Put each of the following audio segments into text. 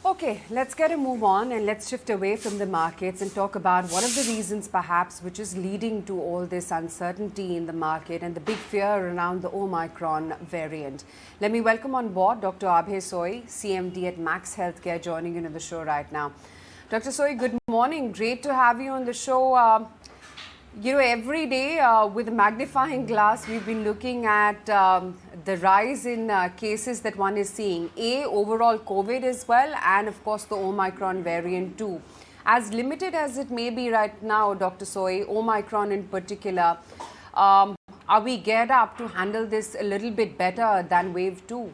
Okay, let's get a move on and let's shift away from the markets and talk about one of the reasons perhaps which is leading to all this uncertainty in the market and the big fear around the Omicron variant. Let me welcome on board Dr. Abhay Soi, CMD at Max Healthcare, joining in on the show right now. Dr. Soi, good morning. Great to have you on the show. Every day with a magnifying glass, we've been looking at the rise in cases that one is seeing. Overall COVID as well, and of course the Omicron variant too. As limited as it may be right now, Dr. Soi, Omicron in particular, are we geared up to handle this a little bit better than wave 2?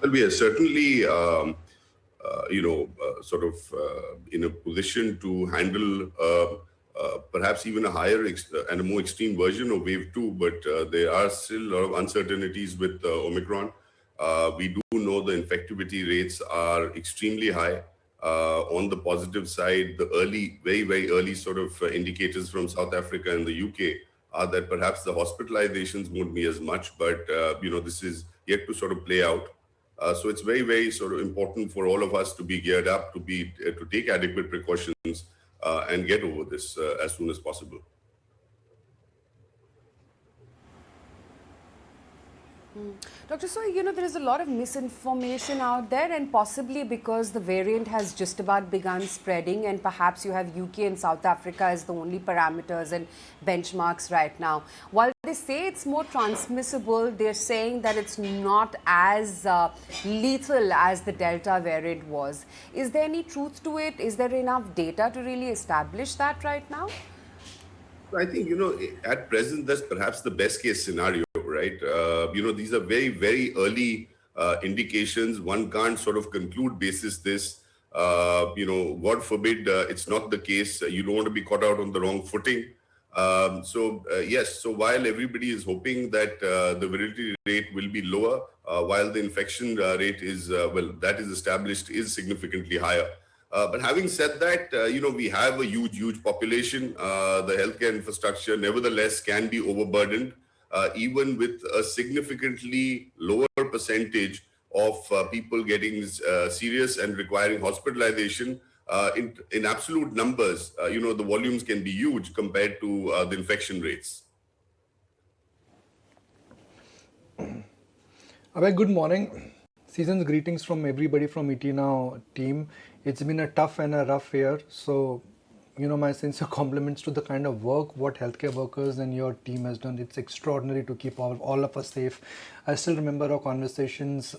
Well, we are certainly, in a position to handle perhaps even a higher and a more extreme version of wave 2, but there are still a lot of uncertainties with Omicron. We do know the infectivity rates are extremely high. On the positive side, the very, very early sort of indicators from South Africa and the UK are that perhaps the hospitalizations won't be as much, but, this is yet to sort of play out. So it's very, very sort of important for all of us to be geared up, to take adequate precautions and get over this as soon as possible. Dr. Soi, there is a lot of misinformation out there, and possibly because the variant has just about begun spreading, and perhaps you have UK and South Africa as the only parameters and benchmarks right now. While they say it's more transmissible, they're saying that it's not as lethal as the Delta variant was. Is there any truth to it? Is there enough data to really establish that right now? I think, at present, that's perhaps the best case scenario, right? These are very, very early indications. One can't sort of conclude basis this. God forbid it's not the case. You don't want to be caught out on the wrong footing. Yes, so while everybody is hoping that the virility rate will be lower, while the infection rate is, that is established, is significantly higher. But having said that, we have a huge population. The healthcare infrastructure, nevertheless, can be overburdened, even with a significantly lower percentage of people getting serious and requiring hospitalization. In absolute numbers, the volumes can be huge compared to the infection rates. Abhay, good morning. Season's greetings from everybody from ET Now team. It's been a tough and a rough year. So, my sincere compliments to the kind of work what healthcare workers and your team has done. It's extraordinary to keep all of us safe. I still remember our conversations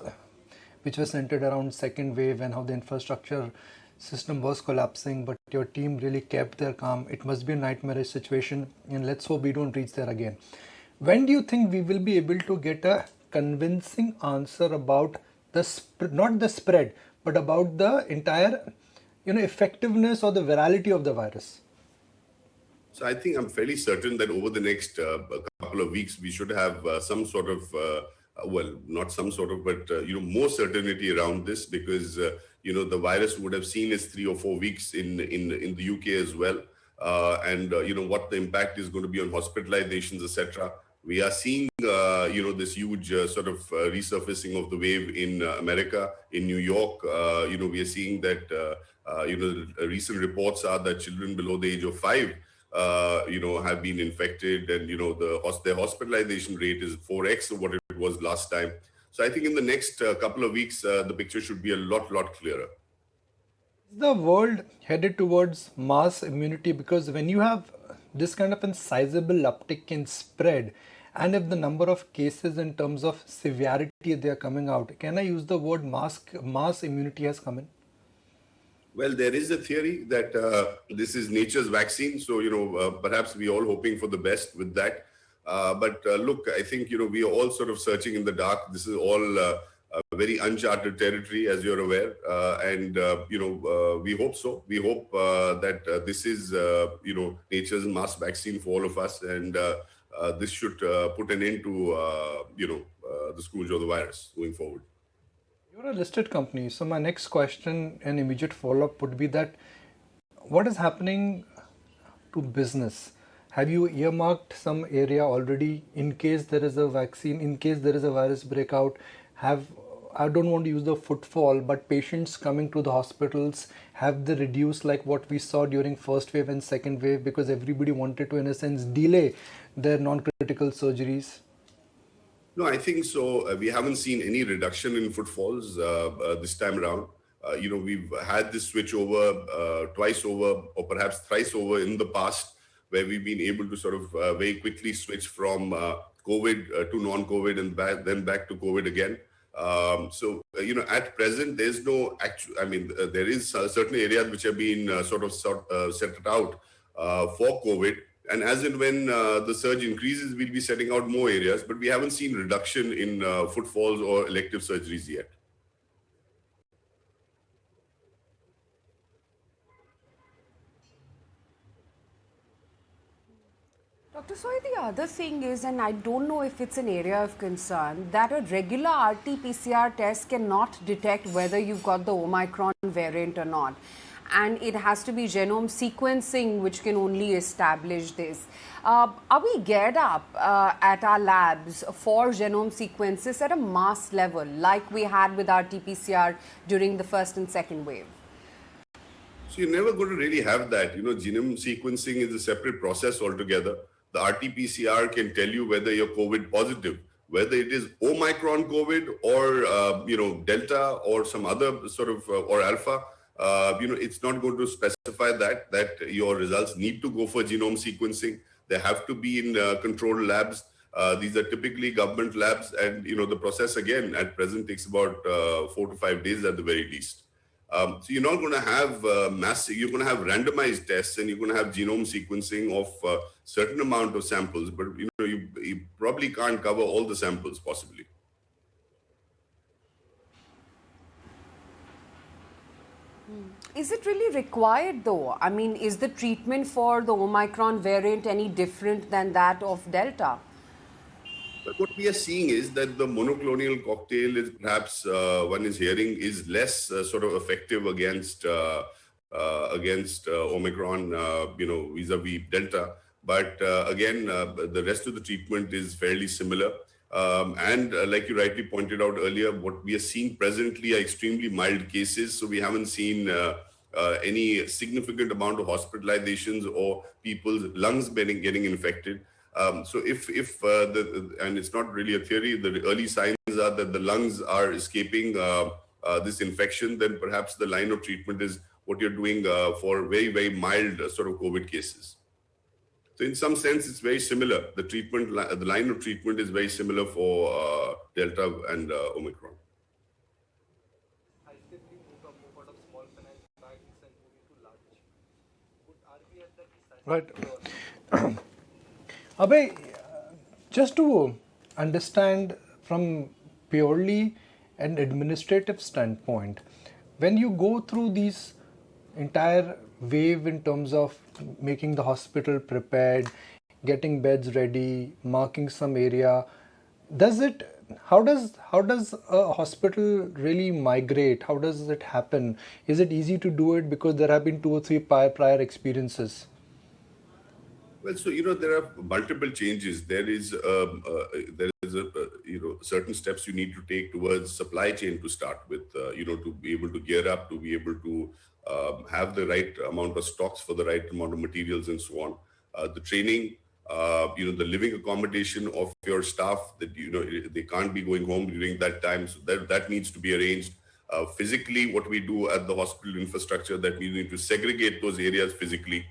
which were centered around second wave and how the infrastructure system was collapsing, but your team really kept their calm. It must be a nightmarish situation, and let's hope we don't reach there again. When do you think we will be able to get a convincing answer about not the spread, but about the entire, effectiveness or the virality of the virus? So I think I'm fairly certain that over the next couple of weeks, we should have some sort of, not some sort of, but, more certainty around this, because, the virus would have seen its 3 or 4 weeks in the UK as well. And what the impact is going to be on hospitalizations, etc. We are seeing, this huge sort of resurfacing of the wave in America, in New York. We are seeing that, recent reports are that children below the age of 5, have been infected, and, their hospitalization rate is 4x of what it was last time. So I think in the next couple of weeks, the picture should be a lot clearer. Is the world headed towards mass immunity? Because when you have this kind of a sizable uptick in spread, and if the number of cases in terms of severity they are coming out, can I use the word mass immunity has come in? Well, there is a theory that this is nature's vaccine. So, perhaps we're all hoping for the best with that. But look, I think, we are all sort of searching in the dark. This is all very uncharted territory, as you're aware. And we hope so. We hope that this is, nature's mass vaccine for all of us. And this should put an end to, the scourge of the virus going forward. You're a listed company. So my next question and immediate follow-up would be that what is happening to business? Have you earmarked some area already in case there is a vaccine, in case there is a virus breakout? Have I don't want to use the footfall, but patients coming to the hospitals, have they reduced like what we saw during first wave and second wave, because everybody wanted to, in a sense, delay their non-critical surgeries? No, I think so. We haven't seen any reduction in footfalls this time around. We've had this switch over twice over, or perhaps thrice over in the past, where we've been able to sort of very quickly switch from COVID to non-COVID and then back to COVID again. At present, there's no actual, there is certain areas which have been set out for COVID. And as and when the surge increases, we'll be setting out more areas, but we haven't seen reduction in footfalls or elective surgeries yet. Dr. Soi, the other thing is, and I don't know if it's an area of concern, that a regular RT-PCR test cannot detect whether you've got the Omicron variant or not. And it has to be genome sequencing which can only establish this. Are we geared up at our labs for genome sequences at a mass level like we had with RT-PCR during the first and second wave? So you're never going to really have that. Genome sequencing is a separate process altogether. The RT-PCR can tell you whether you're COVID positive, whether it is Omicron COVID or, Delta or some other sort of, or Alpha. It's not going to specify that your results need to go for genome sequencing. They have to be in controlled labs. These are typically government labs, and the process again at present takes about 4 to 5 days at the very least. So you're not going to have you're going to have randomized tests, and you're going to have genome sequencing of a certain amount of samples, but you probably can't cover all the samples possibly. Is it really required though? I mean, is the treatment for the Omicron variant any different than that of Delta? But what we are seeing is that the monoclonal cocktail is perhaps one is hearing is less sort of effective against Omicron, vis-a-vis Delta. But again, the rest of the treatment is fairly similar. And like you rightly pointed out earlier, what we are seeing presently are extremely mild cases. So we haven't seen any significant amount of hospitalizations or people's lungs getting infected. So and it's not really a theory, the early signs are that the lungs are escaping this infection, then perhaps the line of treatment is what you're doing for very, very mild sort of COVID cases. So in some sense, it's very similar. The line of treatment is very similar for Delta and Omicron. Right. Abhay, just to understand from purely an administrative standpoint, when you go through these entire wave in terms of making the hospital prepared, getting beds ready, marking some area, how does a hospital really migrate? How does it happen? Is it easy to do it because there have been 2 or 3 prior experiences? Well, so there are multiple changes. There is certain steps you need to take towards supply chain to start with. To be able to gear up, to be able to have the right amount of stocks for the right amount of materials and so on. The training, the living accommodation of your staff, that they can't be going home during that time, so that needs to be arranged. Physically, what we do at the hospital infrastructure, that we need to segregate those areas physically.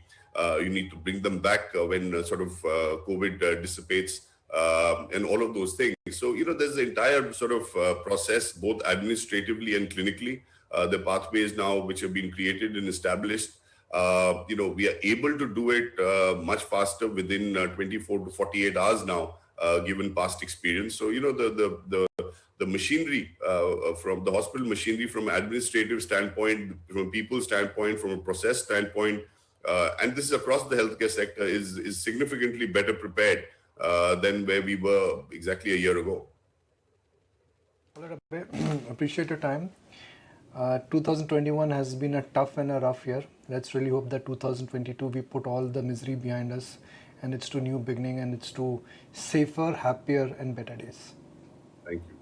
You need to bring them back when COVID dissipates, and all of those things. So, there's the entire sort of process, both administratively and clinically. The pathways now which have been created and established, we are able to do it much faster within 24 to 48 hours now, given past experience. So, the machinery from the hospital machinery, from an administrative standpoint, from a people standpoint, from a process standpoint, and this is across the healthcare sector, is significantly better prepared than where we were exactly a year ago. Appreciate your time. 2021 has been a tough and a rough year. Let's really hope that 2022 we put all the misery behind us, and it's to new beginning, and it's to safer, happier, and better days. Thank you.